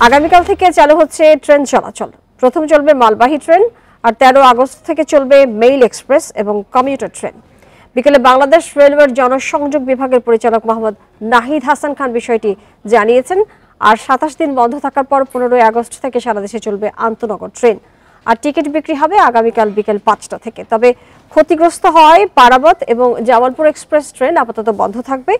আগামীকাল থেকে চালু হচ্ছে ট্রেন চলাচল। প্রথম চলবে মালবাহী ট্রেন, আর 13 আগস্ট থেকে চলবে মেইল এক্সপ্রেস এবং কমিউটার ট্রেন। বিকেলে বাংলাদেশ রেলওয়ের জনসংযোগ বিভাগের পরিচালক মোহাম্মদ নাহিদ হাসান খান বিষয়টি জানিয়েছেন। আর 27 দিন বন্ধ থাকার পর 15 আগস্ট থেকে সারা দেশে চলবে আন্তনগর ট্রেন। আর টিকিট বিক্রি হবে আগামীকাল বিকেল 5টা থেকে। তবে ক্ষতিগ্রস্ত হয় পারাবত এবং জামালপুর এক্সপ্রেস ট্রেন আপাতত বন্ধ থাকবে।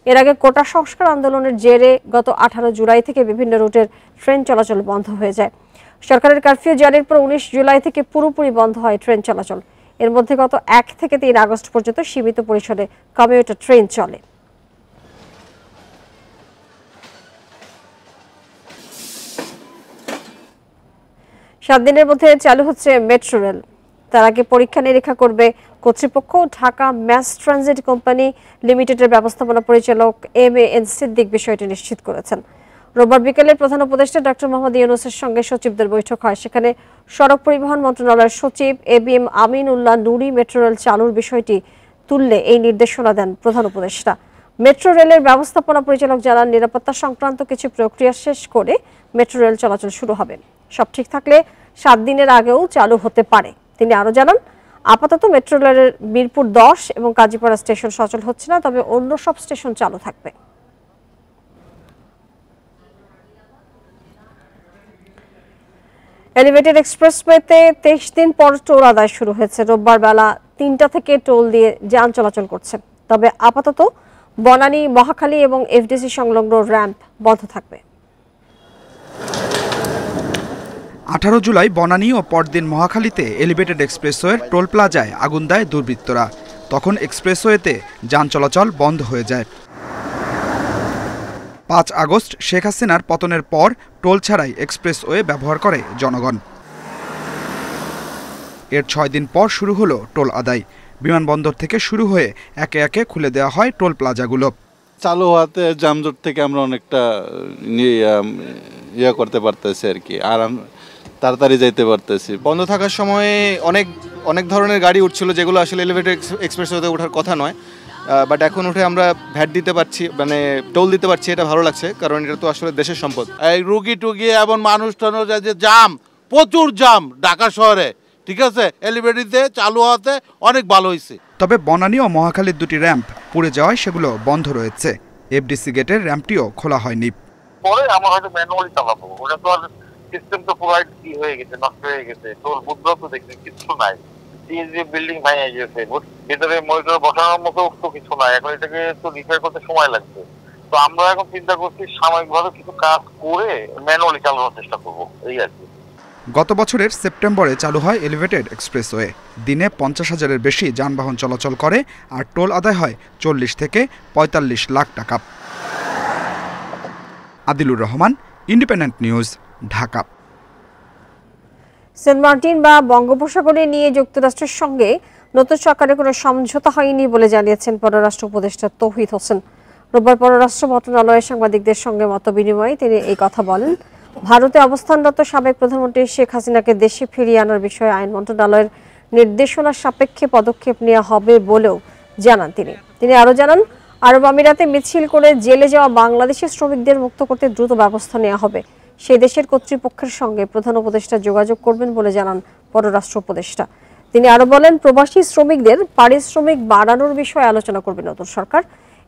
এর আগে কোটা সংস্কার আন্দোলনের জেরে গত 18 জুলাই থেকে বিভিন্ন রুটের ট্রেন চলাচল বন্ধ হয়ে যায়। সরকারের কারফিউ জারির পর 19 জুলাই থেকে পুরোপুরি বন্ধ হয় ট্রেন চলাচল। এর মধ্যে গত 1 থেকে 3 আগস্ট পর্যন্ত সীমিত পরিসরে কমিউটার ট্রেন চলে। সাত দিনের মধ্যে চালু হচ্ছে মেট্রো রেল। তার আগে পরীক্ষা নিরীক্ষা করবে কর্তৃপক্ষ। ঢাকা ম্যাস ট্রানজিট কোম্পানি লিমিটেডের ব্যবস্থাপনা পরিচালক MAN সিদ্দিক বিষয়টি নিশ্চিত করেছেন। রোববার বিকেলে প্রধান উপদেষ্টা ডক্টর মোহাম্মদ ইউনূসের সঙ্গে সচিবদের বৈঠক হয়। সেখানে সড়ক পরিবহন মন্ত্রণালয়ের সচিব ABM আমিনুল্লাহ নুরি মেট্রো রেল চালুর বিষয়টি তুললে এই নির্দেশনা দেন প্রধান উপদেষ্টা। মেট্রো রেলের ব্যবস্থাপনা পরিচালক জানান, নিরাপত্তা সংক্রান্ত কিছু প্রক্রিয়া শেষ করে মেট্রো রেল চলাচল শুরু হবে। সব ঠিক থাকলে 7 দিনের আগেও চালু হতে পারে। তিনি আরো জানান, আপাতত মেট্রো রেলের মিরপুর 10 এবং কাজীপাড়া স্টেশন সচল হচ্ছে না, তবে অন্য সব স্টেশন চালু থাকবে। এলিভেটেড এক্সপ্রেসওয়েতে 23 দিন পর টোল আদায় শুরু হয়েছে। রোববার বেলা 3টা থেকে টোল দিয়ে যান চলাচল করছে। তবে আপাতত বনানী, মহাখালী এবং FDC সংলগ্ন র্যাম্প বন্ধ থাকবে। 18 জুলাই বনানী ও পরদিন মহাখালীতে এলিভেটেড এক্সপ্রেসওয়ের টোল প্লাজায় আগুন দেয় দুর্বৃত্তরা। তখন এক্সপ্রেসওয়েতে যান চলাচল বন্ধ হয়ে যায়। 5 আগস্ট শেখ হাসিনার পতনের পর টোল ছাড়াই এক্সপ্রেসওয়ে ব্যবহার করে জনগণ। এর 6 দিন পর শুরু হলো টোল আদায়। বিমানবন্দর থেকে শুরু হয়ে একে একে খুলে দেওয়া হয় টোল প্লাজাগুলো। চালু হওয়াতে যানজট থেকে আমরা অনেকটা ইয়ে করতে পারতেছি আর কি, আর তাড়াতাড়ি যাইতে পারতেছি। বন্ধ থাকার সময় অনেক ধরনের গাড়ি উঠছিল যেগুলো আসলে এলিভেটেড এক্সপ্রেসওয়েতে ওঠার কথা নয়, বাট এখন উঠে আমরা ভ্যাট দিতে পারছি, মানে টোল দিতে পারছি। এটা ভালো লাগছে, কারণ এটা তো আসলে দেশের সম্পদ। এই রুগী টুগি এবং মানুষ টানুষ যে জাম, প্রচুর জাম ঢাকা শহরে, ঠিক আছে, এলিভেটেডে চালু হওয়াতে অনেক ভালো হয়েছে। তবে বনানী ও মহাখালীর দুটি র্যাম্প পুড়ে যাওয়ায় সেগুলো বন্ধ রয়েছে। FDC গেটের র্যাম্পটিও খোলা হয়নি। পরে আমরা হয়তো ম্যানুয়ালি চালাবো, ওটা তো আর সিস্টেম তো পুরো হয়ে গেছে, নষ্ট হয়ে গেছে। টোল বুথ তো দেখছি কিছু নাই, বিল্ডিং ভেঙে গেছে, ভিতরে মনিটর বসানোর মতো তো কিছু নাই। এখন এটাকে তো রিপেয়ার করতে সময় লাগবে। তো আমরা এখন চিন্তা করছি সাময়িকভাবে কিছু কাজ করে ম্যানুয়ালি চালানোর চেষ্টা করবো, এই আর কি। গত বছরের সেপ্টেম্বরে চালু হয় এলিভেটেড এক্সপ্রেসওয়ে। দিনে 50,000-এর বেশি যানবাহন চলাচল করে, আর টোল আদায় হয় 40 থেকে 45 লাখ টাকা। Adilur Rahman, independent news, Dhaka. Saint Martin বা বঙ্গোপসাগরে নিয়ে যুক্তরাষ্ট্রের সঙ্গে নতুন সরকারের কোনো সমঝোতা হয়নি বলে জানিয়েছেন পররাষ্ট্র উপদেষ্টা তৌহিদ হোসেন। রোববার পররাষ্ট্র মন্ত্রণালয়ের সাংবাদিকদের সঙ্গে মতবিনিময়ে তিনি এই কথা বলেন। ভারতে অবস্থানরত সাবেক প্রধানমন্ত্রী শেখ হাসিনাকে দেশে ফিরিয়ে আনার বিষয়ে আইন মন্ত্রণালয়ের নির্দেশনা সাপেক্ষে পদক্ষেপ নেওয়া হবে বলেও জানান তিনি। তিনি আরও জানান, আরব আমিরাতে মিছিল করে জেলে যাওয়া বাংলাদেশি শ্রমিকদের মুক্ত করতে দ্রুত ব্যবস্থা নেওয়া হবে। সেই দেশের কর্তৃপক্ষের সঙ্গে প্রধান উপদেষ্টা যোগাযোগ করবেন বলে জানান পররাষ্ট্র উপদেষ্টা। তিনি আরো বলেন, প্রবাসী শ্রমিকদের পারিশ্রমিক বাড়ানোর বিষয়ে আলোচনা করবে নতুন সরকার।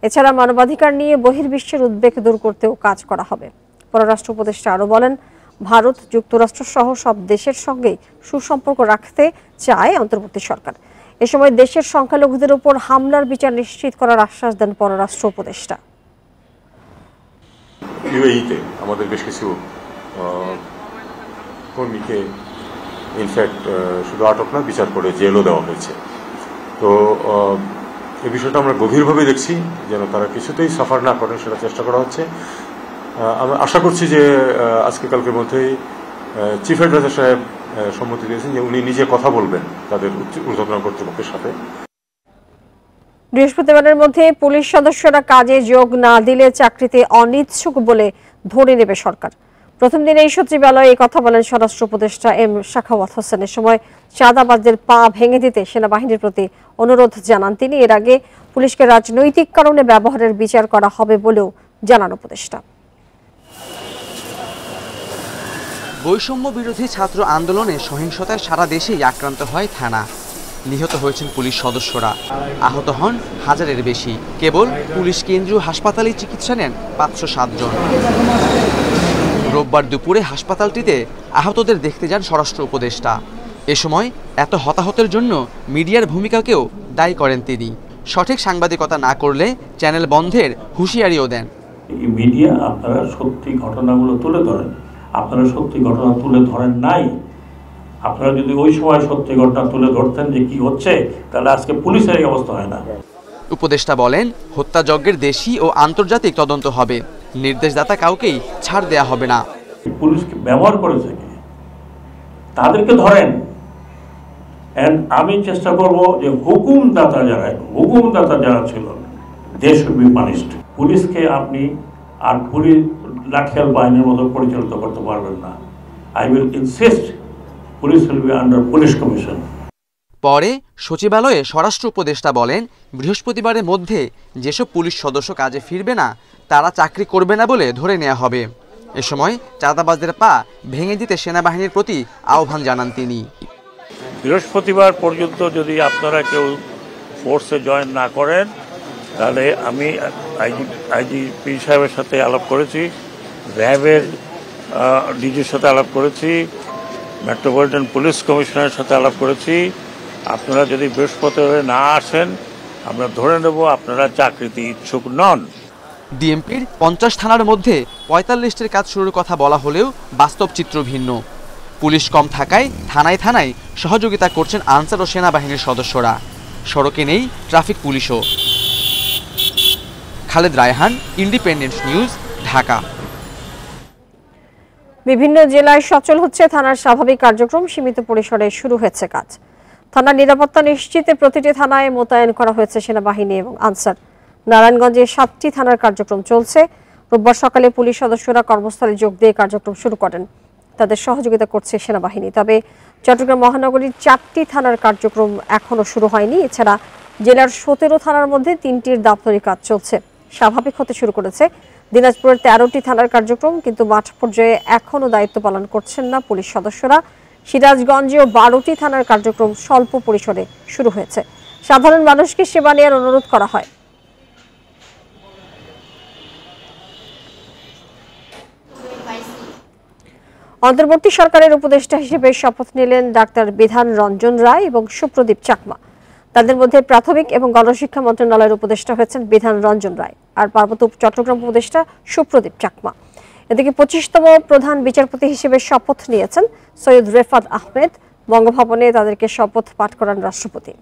এছাড়া মানবাধিকার নিয়ে বহির্বিশ্বের উদ্বেগ দূর করতেও কাজ করা হবে। পররাষ্ট্র উপদেষ্টা আরো বলেন, ভারত, যুক্তরাষ্ট্র সহ সব দেশের সঙ্গেই সুসম্পর্ক রাখতে চায় অন্তর্বর্তী সরকার। এ সময় দেশের সংখ্যালঘুদের উপর হামলার বিচার নিশ্চিত করার আশ্বাস দেন পররাষ্ট্র উপদেষ্টা। ইউএইতে আমাদের বেশ কিছু কর্মীকে ইনফ্যাক্ট শুধু আটক না, বিচার করে জেলও দেওয়া হয়েছে। তো এই বিষয়টা আমরা গভীরভাবে দেখছি, যেন তারা কিছুতেই সাফার না করেন সেটা চেষ্টা করা হচ্ছে। আমরা আশা করছি যে আজকে কালকের মধ্যেই চিফ অ্যাডভাইজার সাহেব সম্মতি দিয়েছেন যে উনি নিজে কথা বলবেন তাদের ঊর্ধ্বতন কর্তৃপক্ষের সাথে। বৃহস্পতিবারের মধ্যে পুলিশ সদস্যরা কাজে যোগ না দিলে চাকরিতে অনিচ্ছুক বলে ধরে নেবে সরকার। প্রথম দিনে এই সচিবালয়ে এই কথা বলেন স্বরাষ্ট্র উপদেষ্টা M শাখাওয়াত হোসেনের। সময় চাঁদাবাজদের পা ভেঙে দিতে সেনাবাহিনীর প্রতি অনুরোধ জানান তিনি। এর আগে পুলিশকে রাজনৈতিক কারণে ব্যবহারের বিচার করা হবে বলেও জানান উপদেষ্টা। বৈষম্য বিরোধী ছাত্র আন্দোলনে সহিংসতায় সারা দেশেই আক্রান্ত হয় থানা। নিহত হয়েছেন পুলিশ সদস্যরা, আহত হন হাজারের বেশি। কেবল পুলিশ কেন্দ্রীয় হাসপাতালে চিকিৎসা নেন 507 জন। রোববার দুপুরে হাসপাতালটিতে আহতদের দেখতে যান স্বরাষ্ট্র উপদেষ্টা। এ সময় এত হতাহতের জন্য মিডিয়ার ভূমিকাকেও দায়ী করেন তিনি। সঠিক সাংবাদিকতা না করলে চ্যানেল বন্ধের হুঁশিয়ারিও দেন। মিডিয়া আপনারা সত্যি ঘটনাগুলো তুলে ধরেন, আপনারা সত্যি ঘটনা তুলে ধরেন নাই। আপনারা যদি ওই সময় সত্যি ঘটনা তুলে ধরতেন যে কি হচ্ছে, তাহলে আজকে পুলিশের এই অবস্থা হয় না। উপদেষ্টা বলেন, হত্যাযজ্ঞের দেশি ও আন্তর্জাতিক তদন্ত হবে, নির্দেশদাতা কাউকেই ছাড় দেয়া হবে না। পুলিশকে ব্যবহার করেছে তাদেরকে ধরেন। আমি চেষ্টা করব যে হুকুমদাতা যারা ছিল, দে শুড বি পানিশড। পুলিশকে আপনি আর পুলিশ লাঠিয়াল বাহিনীর মতো পরিচালিত করতে পারবেন না। I will insist police will be under police commission. পরে সচিবালয়ে স্বরাষ্ট্র উপদেষ্টা বলেন, বৃহস্পতিবারের মধ্যে যেসব পুলিশ সদস্য কাজে ফিরবে না তারা চাকরি করবে না বলে ধরে নেওয়া হবে। এ সময় চাঁদাবাজদের পা ভেঙে দিতে সেনাবাহিনীর প্রতি আহ্বান জানান তিনি। বৃহস্পতিবার পর্যন্ত যদি আপনারা কেউ ফোর্সে জয়েন না করেন, তাহলে আমি আইজিপি সাহেবের সাথে আলাপ করেছি, র্যাবের ডিজির সাথে আলাপ করেছি, মেট্রোপলিটন পুলিশ কমিশনারের সাথে আলাপ করেছি। আপনারা যদি বৃহস্পতিবার না আসেন, আমরা ধরে নেব আপনারা চাকরিতে ইচ্ছুক নন। ডিএমপির 50 থানার মধ্যে 45টির কাজ শুরুর কথা বলা হলেও বাস্তব চিত্র ভিন্ন। পুলিশ কম থাকায় থানায় থানায় সহযোগিতা করছেন আনসার ও সেনাবাহিনীর সদস্যরা। সড়কে নেই ট্রাফিক পুলিশও। Khaled Raihan, independent news, Dhaka. বিভিন্ন জেলায় সচল হচ্ছে থানার স্বাভাবিক কার্যক্রম, সীমিত পরিসরে শুরু হয়েছে কাজ। থানার নিরাপত্তা নিশ্চিতে প্রতিটি থানায় মোতায়েন করা হয়েছে সেনাবাহিনী এবং আনসার। নারায়ণগঞ্জে 7টি থানার কার্যক্রম চলছে। রোববার সকালে পুলিশ সদস্যরা কর্মস্থলে যোগ দিয়ে কার্যক্রম শুরু করেন। তাদের সহযোগিতা করছে সেনাবাহিনী। তবে চট্টগ্রাম মহানগরীর 4টি থানার কার্যক্রম এখনো শুরু হয়নি। এছাড়া জেলার 17 থানার মধ্যে 3টির দাপ্তরিক কাজ চলছে, স্বাভাবিক হতে শুরু করেছে। দিনাজপুরের 13টি থানার কার্যক্রম, কিন্তু মাঠ পর্যায়ে এখনো দায়িত্ব পালন করছেন না পুলিশ সদস্যরা। সিরাজগঞ্জেও 12টি থানার কার্যক্রম স্বল্প পরিসরে শুরু হয়েছে। সাধারণ মানুষকে সেবা নেওয়ার অনুরোধ করা হয়। অন্তর্বর্তী সরকারের উপদেষ্টা হিসেবে শপথ নিলেন ডাক্তার বিধান রঞ্জন রায় এবং সুপ্রদীপ চাকমা। তাদের মধ্যে প্রাথমিক এবং গণশিক্ষা মন্ত্রণালয়ের উপদেষ্টা হয়েছেন বিধান রঞ্জন রায় আর পার্বত্য চট্টগ্রাম উপদেষ্টা সুপ্রদীপ চাকমা। এদিকে 25তম প্রধান বিচারপতি হিসেবে শপথ নিয়েছেন সৈয়দ রেফাত আহমেদ। বঙ্গভবনে তাদেরকে শপথ পাঠ করান রাষ্ট্রপতি।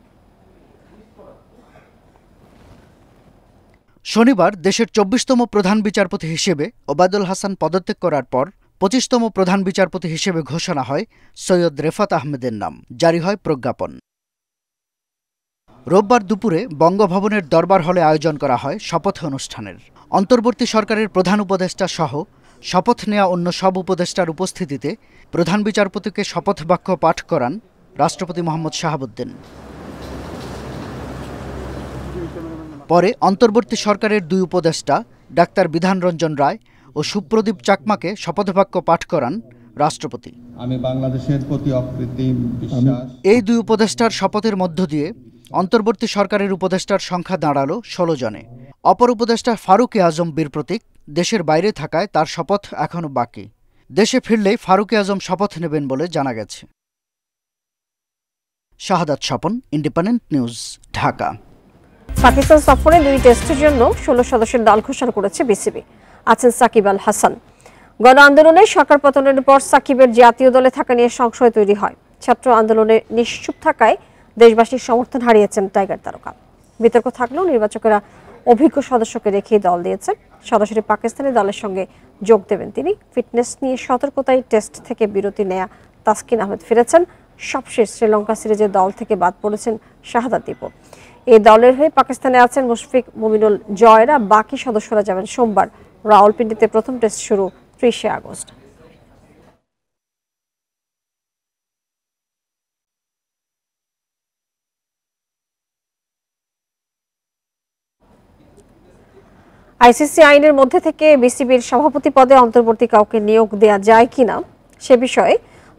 শনিবার দেশের 24তম প্রধান বিচারপতি হিসেবে ওবায়দুল হাসান পদত্যাগ করার পর 25তম প্রধান বিচারপতি হিসেবে ঘোষণা হয় সৈয়দ রেফাত আহমেদের নাম। জারি হয় প্রজ্ঞাপন। রোববার দুপুরে বঙ্গভবনের দরবার হলে আয়োজন করা হয় শপথ অনুষ্ঠানের। অন্তর্বর্তী সরকারের প্রধান উপদেষ্টা সহ শপথ নেওয়া অন্য সব উপদেষ্টার উপস্থিতিতে প্রধান বিচারপতিকে শপথ বাক্য পাঠ করান রাষ্ট্রপতি মোহাম্মদ শাহাবুদ্দিন। পরে অন্তর্বর্তী সরকারের 2 উপদেষ্টা ডাক্তার বিধান রঞ্জন রায় ও সুপ্রদীপ চাকমাকে শপথবাক্য পাঠ করান রাষ্ট্রপতি। আমি বাংলাদেশের প্রতি অকৃত্রিম বিশ্বাস। এই 2 উপদেষ্টার শপথের মধ্য দিয়ে অন্তর্বর্তী সরকারের উপদেষ্টার সংখ্যা দাঁড়ালো 16 জনে। অপর উপদেষ্টা ফারুক আজম বীর প্রতীক দেশের বাইরে থাকায় তার শপথ এখনো বাকি। দেশে ফিরলেই ফারুক আজম শপথ নেবেন বলে জানা গেছে। শাহাদাত স্বপন, ইন্ডিপেন্ডেন্ট নিউজ, ঢাকা। পাকিস্তান সফরে 2 টেস্টের জন্য 16 সদস্যের দল ঘোষণা করেছে বিসিবি। আছেন সাকিব আল হাসান। গণ আন্দোলনে সরকার পতনের পর সাকিবের জাতীয় দলে থাকা নিয়ে সংশয় তৈরি হয়। ছাত্র আন্দোলনে নিশ্চুপ থাকায় দেশবাসীর সমর্থন হারিয়েছেন টাইগার তারকা। বিতর্ক থাকলেও নির্বাচকেরা অভিজ্ঞ সদস্যকে রেখে দল দিয়েছেন। সরাসরি পাকিস্তানি দলের সঙ্গে যোগ দেবেন তিনি। ফিটনেস নিয়ে সতর্কতায় টেস্ট থেকে বিরতি নেয়া তাসকিন আহমেদ ফিরেছেন। সবশেষ শ্রীলঙ্কা সিরিজে দল থেকে বাদ পড়েছেন শাহাদাত দীপু। এই দলের হয়ে পাকিস্তানে আছেন মুশফিক, মুমিনুল, জয়রা। বাকি সদস্যরা যাবেন সোমবার। রাওয়ালপিন্ডিতে প্রথম টেস্ট শুরু 30 আগস্ট। আইসিসি আইনের মধ্যে থেকে বিসিবির সভাপতি পদে অন্তর্বর্তী কাউকে নিয়োগ দেয়া যায় কিনা সে বিষয়ে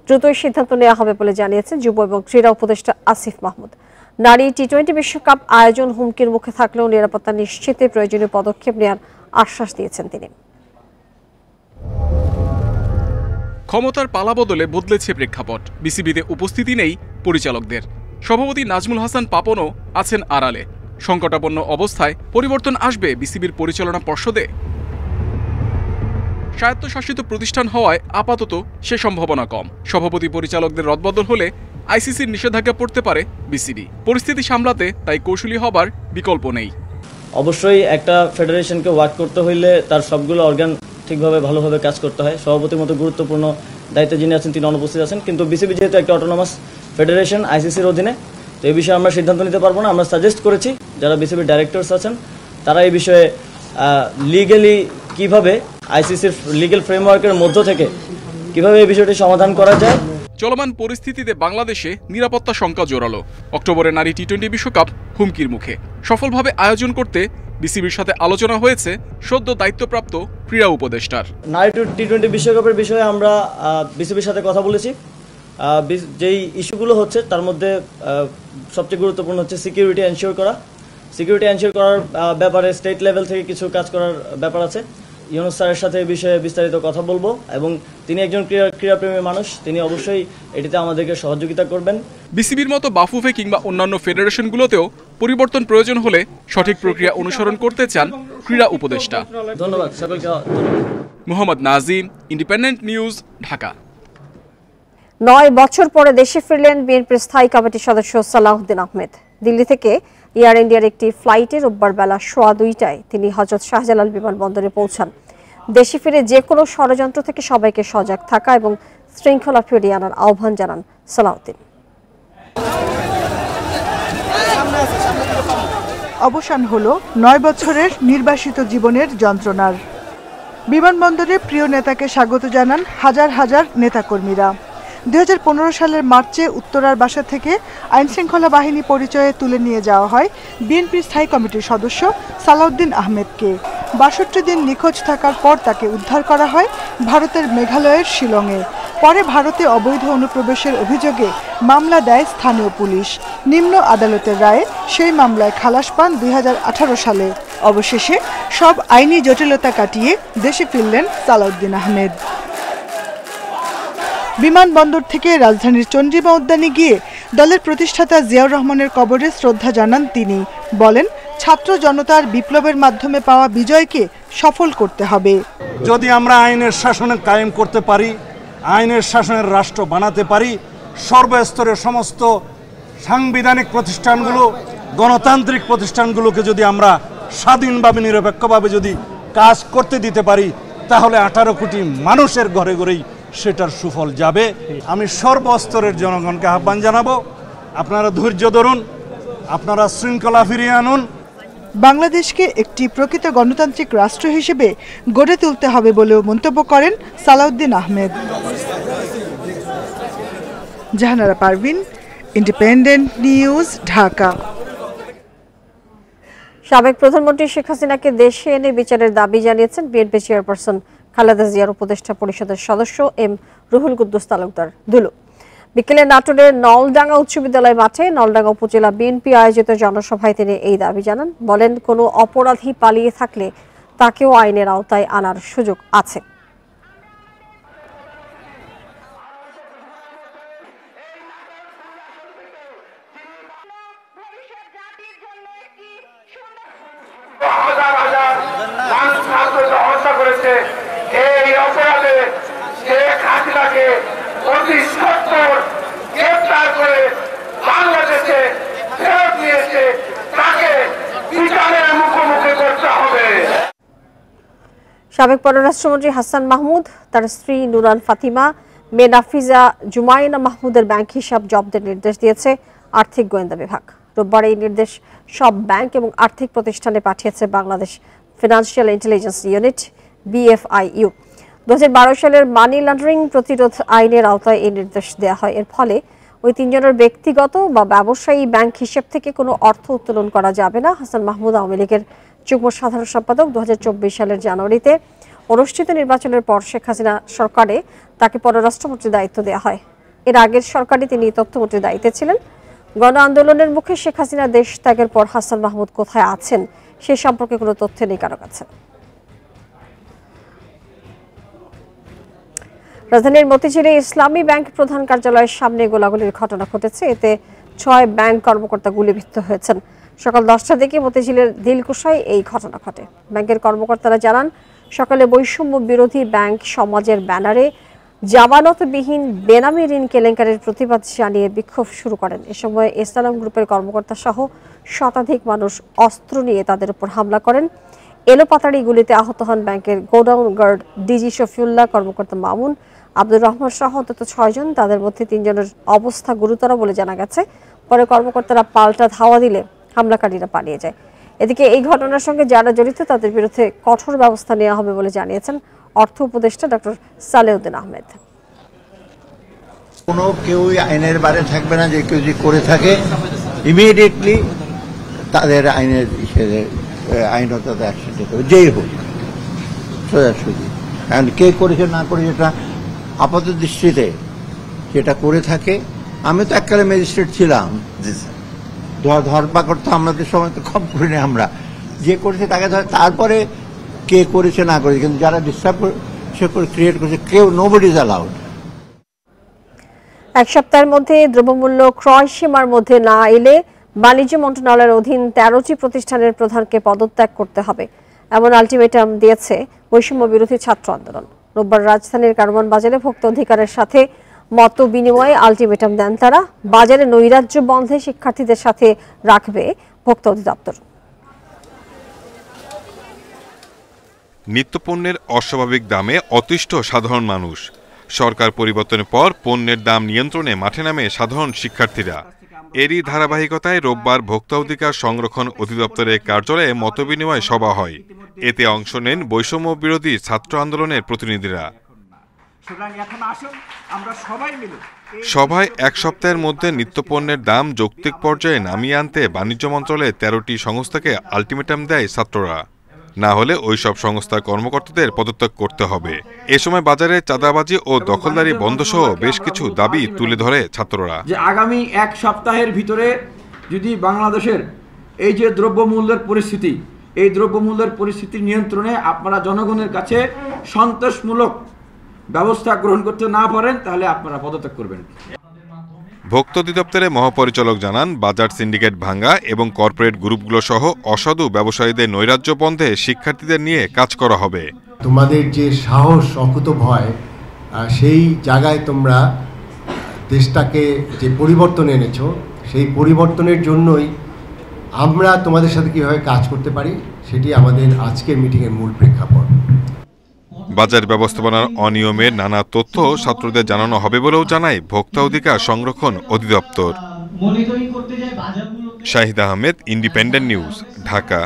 দ্রুতই সিদ্ধান্ত নেওয়া হবে বলে জানিয়েছেন যুব এবং ক্রীড়া উপদেষ্টা আসিফ মাহমুদ। নারী টি-20 বিশ্বকাপ আয়োজন হুমকির মুখে থাকলেও নিরাপত্তা নিশ্চিতে প্রয়োজনীয় পদক্ষেপ নেওয়ার আশ্বাস দিয়েছেন তিনি। ক্ষমতার পালাবদলে বদলেছে প্রেক্ষাপট। বিসিবিতে উপস্থিতি নেই পরিচালকদের। সভাপতি নাজমুল হাসান পাপনও আছেন আড়ালে। সংকটাপন্ন অবস্থায় পরিবর্তন আসবে বিসিবির পরিচালনা পর্ষদে। স্বায়ত্তশাসিত প্রতিষ্ঠান হওয়ায় আপাতত সে সম্ভাবনা কম। সভাপতি পরিচালকদের রদবদল হলে আইসিসির নিষেধাজ্ঞা পড়তে পারে বিসিবি। পরিস্থিতি সামলাতে তাই কৌশলী হবার বিকল্প নেই। অবশ্যই একটা ফেডারেশনকে ওয়ার্ক করতে হইলে তার সবগুলো অর্গান ঠিকভাবে ভালোভাবে কাজ করতে হয়। সভাপতির মতো গুরুত্বপূর্ণ দায়িত্বে যিনি আছেন তিনি অনুপস্থিত আছেন, কিন্তু বিসিবি যেহেতু একটা অটোনমাস ফেডারেশন আইসিসির অধীনে, তো এই বিষয়ে আমরা সিদ্ধান্ত নিতে পারবো না। আমরা সাজেস্ট করেছি যারা বিসিবির ডাইরেক্টরস আছেন তারা এই বিষয়ে লিগ্যালি কিভাবে আইসিসির লিগ্যাল ফ্রেমওয়ার্কের মধ্য থেকে কিভাবে এই বিষয়টি সমাধান করা যায়। চলমান পরিস্থিতিতে বাংলাদেশে নিরাপত্তা শঙ্কা জোরালো। অক্টোবরে নারী টি-20 বিশ্বকাপ হুমকির মুখে। সফলভাবে আয়োজন করতে বিসিবির সাথে আলোচনা হয়েছে সদ্য দায়িত্বপ্রাপ্ত ক্রীড়া উপদেষ্টার। নারী টি-20 বিশ্বকাপের বিষয়ে আমরা বিসিবির সাথে কথা বলেছি। যেই ইস্যুগুলো হচ্ছে তার মধ্যে সবচেয়ে গুরুত্বপূর্ণ হচ্ছে সিকিউরিটি এনশিওর করা। সিকিউরিটি এনশিওর করার ব্যাপারে স্টেট লেভেল থেকে কিছু কাজ করার ব্যাপার আছে। ইউনুস স্যারের সাথে এই বিষয়ে বিস্তারিত কথা বলবো এবং তিনি একজন ক্রীড়াপ্রেমী মানুষ, তিনি অবশ্যই এটিতে আমাদেরকে সহযোগিতা করবেন। বিসিবির মতো বাফুফে কিংবা অন্যান্য ফেডারেশনগুলোতেও পরিবর্তন প্রয়োজন হলে সঠিক প্রক্রিয়া অনুসরণ করতে চান ক্রীড়া উপদেষ্টা। ধন্যবাদ সকলকে। Mohammad Nazim, independent news, Dhaka. 9 বছর পরে দেশে ফিরলেন বিএনপির স্থায়ী কমিটির সদস্য সালাউদ্দিন আহমেদ। দিল্লি থেকে এয়ার ইন্ডিয়ার একটি ফ্লাইটে রোববার বেলা 2:15টায় তিনি হযরত শাহজালাল বিমানবন্দরে পৌঁছান। দেশে ফিরে যে কোনো ষড়যন্ত্র থেকে সবাইকে সজাগ থাকা এবং শৃঙ্খলা ফিরিয়ে আনার আহ্বান জানান সালাউদ্দিন। অবসান হলো 9 বছরের নির্বাসিত জীবনের যন্ত্রণার। বিমানবন্দরে প্রিয় নেতাকে স্বাগত জানান হাজার হাজার নেতাকর্মীরা। 2015 সালের মার্চে উত্তরার বাসা থেকে আইনশৃঙ্খলা বাহিনী পরিচয়ে তুলে নিয়ে যাওয়া হয় বিএনপির স্থায়ী কমিটির সদস্য সালাউদ্দিন আহমেদকে। 62 দিন নিখোঁজ থাকার পর তাকে উদ্ধার করা হয় ভারতের মেঘালয়ের শিলংয়ে। পরে ভারতে অবৈধ অনুপ্রবেশের অভিযোগে মামলা দেয় স্থানীয় পুলিশ। নিম্ন আদালতের রায়ে সেই মামলায় খালাস পান 2018 সালে। অবশেষে সব আইনি জটিলতা কাটিয়ে দেশে ফিরলেন সালাউদ্দিন আহমেদ। বিমানবন্দর থেকে রাজধানীর চন্দ্রিমা উদ্যানে গিয়ে দলের প্রতিষ্ঠাতা জিয়াউর রহমানের কবরে শ্রদ্ধা জানান তিনি। বলেন, ছাত্র জনতার বিপ্লবের মাধ্যমে পাওয়া বিজয়কে সফল করতে হবে। যদি আমরা আইনের শাসনে কায়েম করতে পারি, আইনের শাসনের রাষ্ট্র বানাতে পারি, সর্বস্তরের সমস্ত সাংবিধানিক প্রতিষ্ঠানগুলো, গণতান্ত্রিক প্রতিষ্ঠানগুলোকে যদি আমরা স্বাধীনভাবে নিরপেক্ষভাবে যদি কাজ করতে দিতে পারি, তাহলে 18 কোটি মানুষের ঘরে ঘরেই সেটার সুফল যাবে। আমি সর্বস্তরের জনগণকে আহ্বান জানাবো, আপনারা ধৈর্য ধরুন, আপনারা শৃঙ্খলা ফিরিয়ে আনুন। বাংলাদেশকে একটি প্রকৃত গণতান্ত্রিক রাষ্ট্র হিসেবে গড়ে তুলতে হবে বলেও মন্তব্য করেন সালাউদ্দিন আহমেদ। Jahanara Parvin, Independent news, Dhaka. সাবেক প্রধানমন্ত্রী শেখ হাসিনাকে দেশে এনে বিচারের দাবি জানিয়েছেন বিএনপি চেয়ারপারসন খালেদা জিয়ার উপদেষ্টা পরিষদের সদস্য এম রুহুল কুদ্দুস তালুকদার দুলু। বিকেলে নাটোরের নলডাঙ্গা উচ্চ বিদ্যালয় মাঠে নলডাঙ্গা উপজেলা বিএনপি আয়োজিত জনসভায় তিনি এই দাবি জানান। বলেন, কোনো অপরাধী পালিয়ে থাকলে তাকেও আইনের আওতায় আনার সুযোগ আছে। এই অপরাধে শেখ হাসিনাকে অতি সত্বর গ্রেফতার করে বাংলাদেশে ফেরত নিয়েছে, তাকে বিচারের মুখোমুখি করতে হবে। সাবেক পররাষ্ট্রমন্ত্রী হাসান মাহমুদ, তার স্ত্রী নুরান ফাতিমা, মেয়ে নাফিজা জুমাইনা মাহমুদের ব্যাংক হিসাব জব্দের নির্দেশ দিয়েছে আর্থিক গোয়েন্দা বিভাগ। রোববার এই নির্দেশ সব ব্যাংক এবং আর্থিক প্রতিষ্ঠানে পাঠিয়েছে Bangladesh financial intelligence unit BFIU। 2012 সালের মানি লন্ডারিং প্রতিরোধ আইনের আওতায় এই নির্দেশ দেওয়া হয়। এর ফলে ওই তিনজনের ব্যক্তিগত বা ব্যবসায়ী ব্যাংক হিসেব থেকে কোনো অর্থ উত্তোলন করা যাবে না। হাসান মাহমুদ আওয়ামী লীগের যুগ্ম সাধারণ সম্পাদক 2024 সালের জানুয়ারিতে অনুষ্ঠিত নির্বাচনের পর শেখ হাসিনা সরকারে তাকে পররাষ্ট্রমন্ত্রীর দায়িত্ব দেওয়া হয়। এর আগের সরকারে তিনি তথ্যমন্ত্রীর দায়িত্বে ছিলেন। গণ আন্দোলনের মুখে শেখ হাসিনা দেশ ত্যাগের পর হাসান মাহমুদ কোথায় আছেন সে সম্পর্কে কোনো তথ্য নেই কারো কাছে। রাজধানীর মতিঝিলে ইসলামী ব্যাংক প্রধান কার্যালয়ের সামনে গোলাগুলির ঘটনা ঘটেছে। এতে 6 ব্যাংক কর্মকর্তা গুলিবিদ্ধ হয়েছেন। সকাল 10টার দিকে মতিঝিলের দিলকুশায় এই ঘটনা ঘটে। ব্যাংকের কর্মকর্তারা জানান, সকালে বৈষম্য বিরোধী ব্যাংক সমাজের ব্যানারে জামানতবিহীন বেনামি ঋণ কেলেঙ্কারির প্রতিবাদ জানিয়ে বিক্ষোভ শুরু করেন। এ সময় এসলাম গ্রুপের কর্মকর্তা সহ শতাধিক মানুষ অস্ত্র নিয়ে তাদের উপর হামলা করেন। এলোপাতাড়ি গুলিতে আহত হন ব্যাংকের গোডাউন গার্ড ডিজি শফিউল্লাহ, কর্মকর্তা মামুন, আব্দুর রহমান সহ অন্তত 6 জন। তাদের মধ্যে 3 জনের অবস্থা গুরুতর বলে জানা গেছে। পরে কর্মকর্তারা পাল্টা ধাওয়া দিলে হামলাকারীরা পালিয়ে যায়। এদিকে এই ঘটনার সঙ্গে যারা জড়িত তাদের বিরুদ্ধে কঠোর ব্যবস্থা নেওয়া হবে বলে জানিয়েছেন অর্থ উপদেষ্টা ডক্টর সালেউদ্দিন আহমেদ। কোনো কেউই আইনের বাইরে থাকবে না, যে কেউ যদি করে থাকে ইমিডিয়েটলি তাদের আইনের আইনত অ্যাকশন নিতে হবে, যেই হোক সোজাসুজি। কারণ কে করেছে না করেছে এটা আপাত দৃষ্টিতে যেটা করে থাকে। আমি তো এককালে ম্যাজিস্ট্রেট ছিলাম, ধরপাকড় তো আমাদের সময় তো কম করি না, আমরা যে করেছে তাকে ধরে, তারপরে কে করেছে না করেছে, কিন্তু যারা ডিস্টার্ব ক্রিয়েট করেছে কেউ, নোবডি ইজ অ্যালাউড। এক সপ্তাহের মধ্যে দ্রব্যমূল্য ক্রয় সীমার মধ্যে না এলে বাণিজ্য মন্ত্রণালয়ের অধীন 13টি প্রতিষ্ঠানের প্রধানকে পদত্যাগ করতে হবে, এমন আলটিমেটাম দিয়েছে বৈষম্য বিরোধী ছাত্র আন্দোলন। রোববার রাজধানীর কারওয়ান বাজারে ভোক্তা অধিকারের সাথে মত বিনিময়ে আলটিমেটাম দেন তারা। বাজারে নৈরাজ্য বন্ধে শিক্ষার্থীদের সাথে রাখবে ভোক্তা অধিদপ্তর। নিত্যপণ্যের অস্বাভাবিক দামে অতিষ্ঠ সাধারণ মানুষ। সরকার পরিবর্তনের পর পণ্যের দাম নিয়ন্ত্রণে মাঠে নামে সাধারণ শিক্ষার্থীরা। এরই ধারাবাহিকতায় রোববার ভোক্তা অধিকার সংরক্ষণ অধিদপ্তরের কার্যালয়ে মতবিনিময় সভা হয়। এতে অংশ নেন বৈষম্য বিরোধী ছাত্র আন্দোলনের প্রতিনিধিরা। সভায় 1 সপ্তাহের মধ্যে নিত্যপণ্যের দাম যৌক্তিক পর্যায়ে নামিয়ে আনতে বাণিজ্য মন্ত্রণালয়ে 13টি সংস্থাকে আলটিমেটাম দেয় ছাত্ররা। না হলে ওই সব সংস্থার কর্মকর্তাদের পদত্যাগ করতে হবে। এ সময় বাজারে চাঁদাবাজি ও দখলদারি বন্ধ সহ বেশ কিছু দাবি তুলে ধরে ছাত্ররা। যে আগামী 1 সপ্তাহের ভিতরে যদি বাংলাদেশের এই যে দ্রব্যমূল্যের পরিস্থিতি, এই দ্রব্যমূল্যের পরিস্থিতি নিয়ন্ত্রণে আপনারা জনগণের কাছে সন্তোষমূলক ব্যবস্থা গ্রহণ করতে না পারেন, তাহলে আপনারা পদত্যাগ করবেন। ভোক্তা অধিদপ্তরের মহাপরিচালক জানান, বাজার সিন্ডিকেট ভাঙ্গা এবং কর্পোরেট গ্রুপগুলো সহ অসাধু ব্যবসায়ীদের নৈরাজ্য বন্ধে শিক্ষার্থীদের নিয়ে কাজ করা হবে। তোমাদের যে সাহস, অকুতোভয়, সেই জায়গায় তোমরা দেশটাকে যে পরিবর্তন এনেছো, সেই পরিবর্তনের জন্যই আমরা তোমাদের সাথে কীভাবে কাজ করতে পারি সেটি আমাদের আজকের মিটিংয়ের মূল প্রেক্ষাপট। বাজার ব্যবস্থাপনার অনিয়মের নানা তথ্য ছাত্রদের জানানো হবে বলেও জানায় ভোক্তা অধিকার সংরক্ষণ অধিদপ্তর। Shahid Ahmed, Independent news, Dhaka.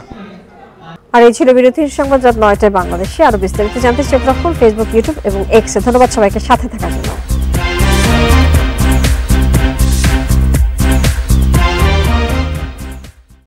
আর এই ছিল বিরতির সংবাদ, রাত 9টায় বাংলাদেশে। আরো বিস্তারিত জানতে চোখ রাখুন ফেসবুক, ইউটিউব এবং এক্সে। ধন্যবাদ সবাইকে সাথে থাকার জন্য।